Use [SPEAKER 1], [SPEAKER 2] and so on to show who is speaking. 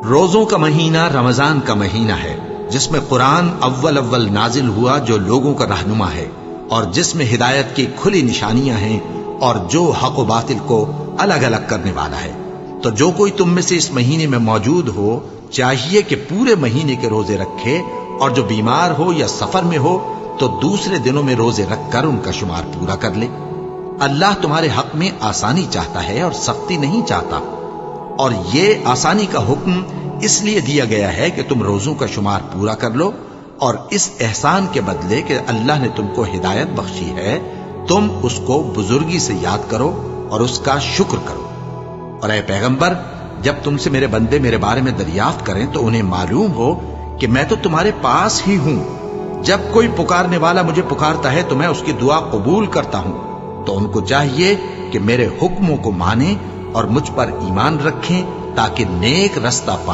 [SPEAKER 1] روزوں کا مہینہ رمضان کا مہینہ ہے، جس میں قرآن اول نازل ہوا، جو لوگوں کا رہنما ہے اور جس میں ہدایت کی کھلی نشانیاں ہیں اور جو حق و باطل کو الگ الگ کرنے والا ہے۔ تو جو کوئی تم میں سے اس مہینے میں موجود ہو چاہیے کہ پورے مہینے کے روزے رکھے، اور جو بیمار ہو یا سفر میں ہو تو دوسرے دنوں میں روزے رکھ کر ان کا شمار پورا کر لے۔ اللہ تمہارے حق میں آسانی چاہتا ہے اور سختی نہیں چاہتا، اور یہ آسانی کا حکم اس لیے دیا گیا ہے کہ تم روزوں کا شمار پورا کر لو، اور اس احسان کے بدلے کہ اللہ نے تم کو ہدایت بخشی ہے تم اس کو بزرگی سے یاد کرو اور اس کا شکر کرو۔ اور اے پیغمبر، جب تم سے میرے بندے میرے بارے میں دریافت کریں تو انہیں معلوم ہو کہ میں تو تمہارے پاس ہی ہوں۔ جب کوئی پکارنے والا مجھے پکارتا ہے تو میں اس کی دعا قبول کرتا ہوں، تو ان کو چاہیے کہ میرے حکموں کو مانیں اور مجھ پر ایمان رکھیں تاکہ نیک رستہ پائیں۔